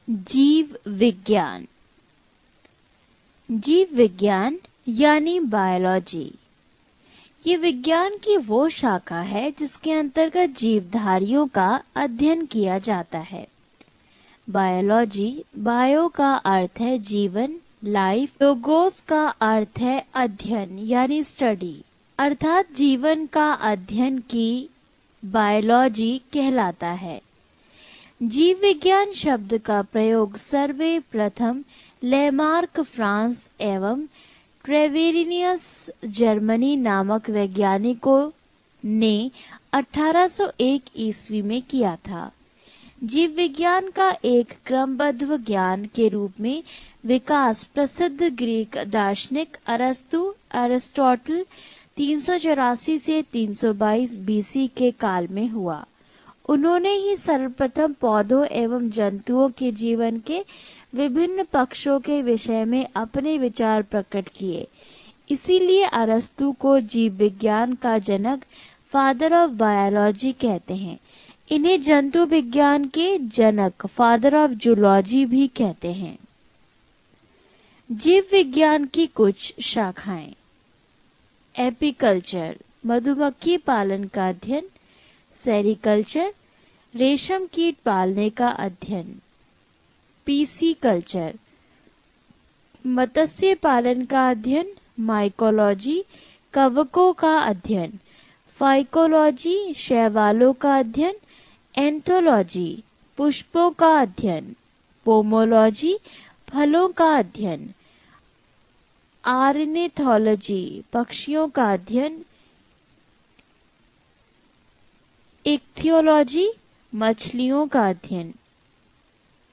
जीव विज्ञान। जीव विज्ञान यानी बायोलॉजी, ये विज्ञान की वो शाखा है जिसके अंतर्गत जीवधारियों का अध्ययन किया जाता है। बायोलॉजी, बायो का अर्थ है जीवन, लाइफ, लोगोस का अर्थ है अध्ययन यानी स्टडी, अर्थात जीवन का अध्ययन की बायोलॉजी कहलाता है। जीव विज्ञान शब्द का प्रयोग सर्वप्रथम लेमार्क फ्रांस एवं ट्रेवेरिनियस जर्मनी नामक वैज्ञानिकों ने 1801 ईस्वी में किया था। जीव विज्ञान का एक क्रमबद्ध ज्ञान के रूप में विकास प्रसिद्ध ग्रीक दार्शनिक अरिस्टोटल 384 से 322 बीसी के काल में हुआ। उन्होंने ही सर्वप्रथम पौधों एवं जंतुओं के जीवन के विभिन्न पक्षों के विषय में अपने विचार प्रकट किए। इसीलिए अरस्तु को जीव विज्ञान का जनक, फादर ऑफ बायोलॉजी कहते हैं। इन्हें जंतु विज्ञान के जनक, फादर ऑफ जूलॉजी भी कहते हैं। जीव विज्ञान की कुछ शाखाएं: एपीकल्चर, मधुमक्खी पालन का अध्ययन; सेरिकल्चर, रेशम कीट पालने का अध्ययन; पीसीकल्चर, मत्स्य पालन का अध्ययन; माइकोलॉजी, कवकों का अध्ययन; फाइकोलॉजी, शैवालों का अध्ययन; एंथोलॉजी, पुष्पों का अध्ययन; पोमोलॉजी, फलों का अध्ययन; आर्निथोलॉजी, पक्षियों का अध्ययन; इक्थियोलॉजी, मछलियों का अध्ययन;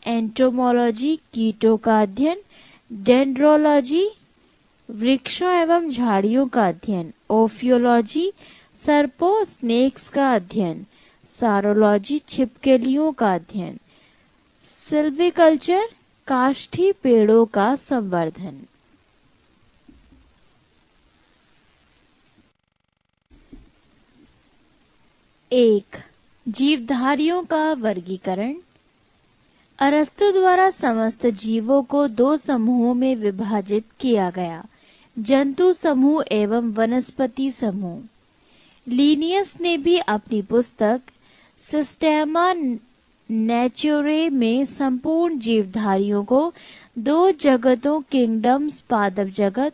एंटोमोलॉजी, कीटों का अध्ययन; डेंड्रोलॉजी, वृक्षों एवं झाड़ियों का अध्ययन; ओफियोलॉजी, सर्पों स्नेक्स का अध्ययन; सारोलॉजी, छिपकलियों का अध्ययन; सिल्वीकल्चर, काष्ठी पेड़ों का संवर्धन। एक, जीवधारियों का वर्गीकरण। अरस्तु द्वारा समस्त जीवों को दो समूहों में विभाजित किया गया, जंतु समूह एवं वनस्पति समूह। लीनियस ने भी अपनी पुस्तक सिस्टेमा नेचुरे में संपूर्ण जीवधारियों को दो जगतों, किंगडम्स, पादप जगत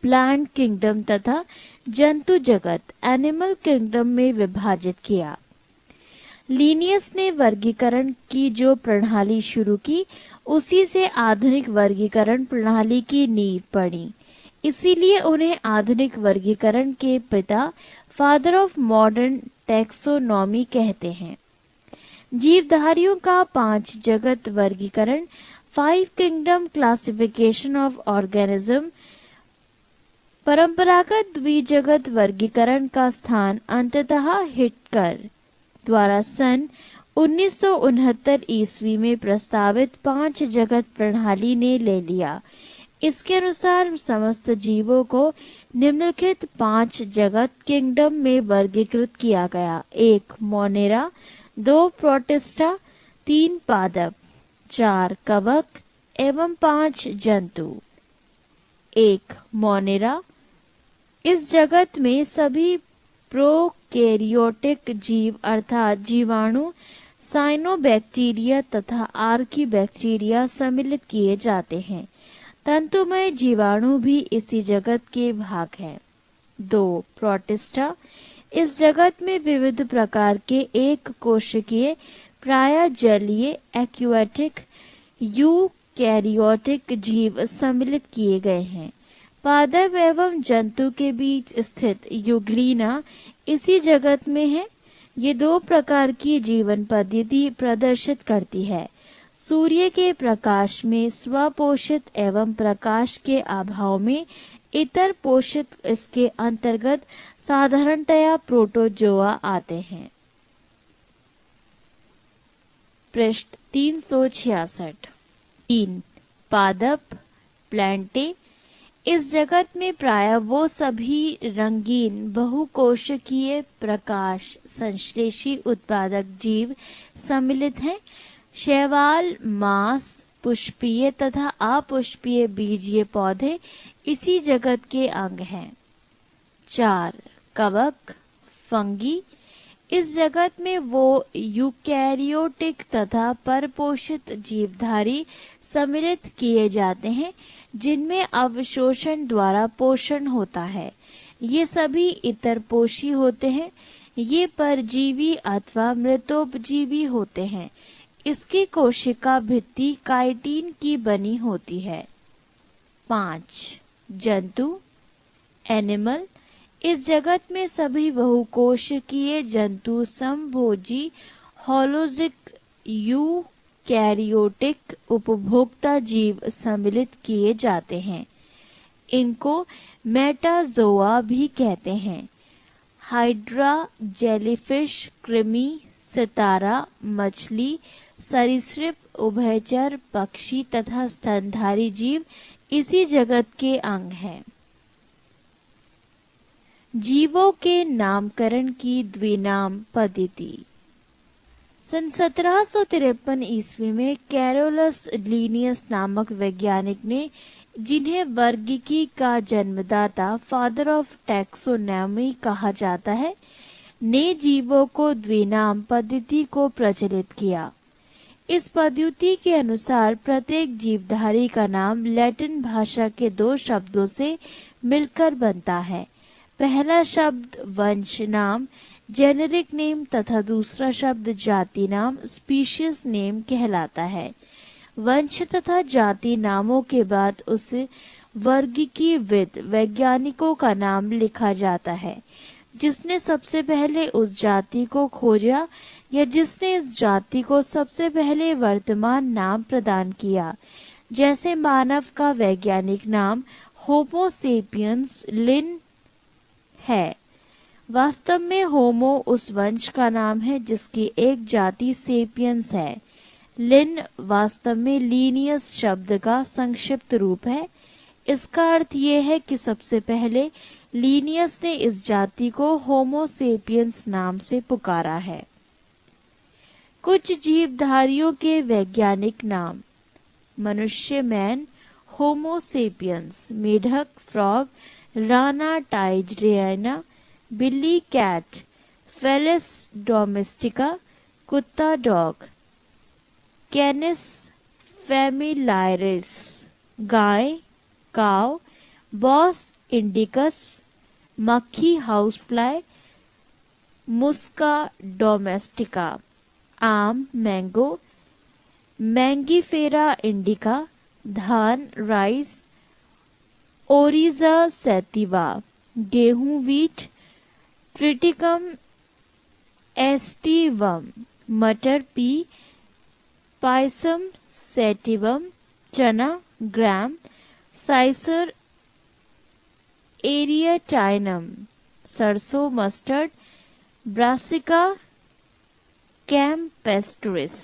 प्लांट किंगडम तथा जंतु जगत एनिमल किंगडम में विभाजित किया। लीनियस ने वर्गीकरण की जो प्रणाली शुरू की, उसी से आधुनिक वर्गीकरण प्रणाली की नींव पड़ी। इसीलिए उन्हें आधुनिक वर्गीकरण के पिता, फादर ऑफ मॉडर्न टैक्सोनॉमी कहते हैं। जीवधारियों का 5 जगत वर्गीकरण, 5 किंगडम क्लासिफिकेशन ऑफ ऑर्गेनिज्म, परंपरागत द्विजगत वर्गीकरण का स्थान अंततः हिटकर द्वारा सन 1969 ईस्वी में प्रस्तावित 5 जगत प्रणाली ने ले लिया। इसके अनुसार समस्त जीवों को निम्नलिखित 5 जगत किंगडम में वर्गीकृत किया गया: 1 मोनेरा, 2 प्रोटिस्टा, 3 पादप, 4 कवक एवं 5 जंतु। 1 मोनेरा, इस जगत में सभी प्रोकैरियोटिक जीव अर्थात जीवाणु, साइनोबैक्टीरिया तथा आर्कीबैक्टीरिया सम्मिलित किए जाते हैं। तंतुमय जीवाणु भी इसी जगत के भाग हैं। 2 प्रोटिस्टा, इस जगत में विविध प्रकार के एक कोशिकीय, प्रायः जलीय, एक्वाटिक, यूकैरियोटिक जीव सम्मिलित किए गए हैं। पादप एवं जंतु के बीच स्थित यूग्लिना इसी जगत में है। ये 2 प्रकार की जीवन पद्धति प्रदर्शित करती है: सूर्य के प्रकाश में स्वपोषित एवं प्रकाश के अभाव में इतर पोषित। इसके अंतर्गत साधारणतया प्रोटोजोआ आते हैं। पृष्ठ 366। 3 पादप प्लांटे, इस जगत में प्राय वो सभी रंगीन बहुकोशिकीय प्रकाश संश्लेषी उत्पादक जीव सम्मिलित हैं। शैवाल, मांस, पुष्पीय तथा अपुष्पीय बीजीय पौधे इसी जगत के अंग हैं। 4. कवक, फंगी। इस जगत में वो यूकैरियोटिक तथा परपोषित जीवधारी सम्मिलित किए जाते हैं जिनमें अवशोषण द्वारा पोषण होता है। ये सभी इतरपोषी होते हैं। ये परजीवी अथवा मृतोपजीवी होते हैं। इसकी कोशिका भित्ति काइटिन की बनी होती है। 5. जंतु, एनिमल। इस जगत में सभी बहुकोशिकीय जंतु समभोजी होलोजिक यूकैरियोटिक उपभोक्ता जीव सम्मिलित किए जाते हैं। इनको मेटाजोआ भी कहते हैं। हाइड्रा, जेलीफिश, कृमि, सितारा, मछली, सरीसृप, उभयचर, पक्षी तथा स्तनधारी जीव इसी जगत के अंग हैं। जीवों के नामकरण की द्विनाम पद्धति। सन 1753 ईस्वी में कैरोलस लीनियस नामक वैज्ञानिक ने, जिन्हें वर्गीकी का जन्मदाता फादर ऑफ टैक्सोनॉमी कहा जाता है, ने जीवों को द्विनाम पद्धति को प्रचलित किया। इस पद्धति के अनुसार प्रत्येक जीवधारी का नाम लैटिन भाषा के 2 शब्दों से मिलकर बनता है। पहला शब्द वंश नाम, जेनेरिक नेम तथा दूसरा शब्द जाति नाम, स्पीशीज नेम कहलाता है। वंश तथा जाति नामों के बाद उस वर्गीकीविद वैज्ञानिकों का नाम लिखा जाता है जिसने सबसे पहले उस जाति को खोजा या जिसने इस जाति को सबसे पहले वर्तमान नाम प्रदान किया। जैसे मानव का वैज्ञानिक नाम होमो सेपियंस लिन है। वास्तव में होमो उस वंश का नाम है जिसकी एक जाति सेपियंस है। लिन वास्तव में लीनियस शब्द का संक्षिप्त रूप है। इसका अर्थ ये है कि सबसे पहले लीनियस ने इस जाति को होमो सेपियंस नाम से पुकारा है। कुछ जीवधारियों के वैज्ञानिक नाम: मनुष्य मैन, होमो सेपियंस, मेढक फ्रॉग, राना टाइजरियाना, बिल्ली कैट, फेलिस डोमेस्टिका, कुत्ता डॉग, कैनिस फेमिलायरिस, गाय काव, बॉस इंडिकस, मक्खी हाउसफ्लाई, मुस्का डोमेस्टिका, आम मैंगो, मैंगीफेरा इंडिका, धान राइस, ओरिजा सैटिवा, गेहूं वीट, ट्रिटिकम एस्टिवम, मटर पी, पायसम सैटिवम, चना ग्राम, साइसर एरियाटाइनम, सरसों मस्टर्ड, ब्रासिका कैम्पेस्टरिस।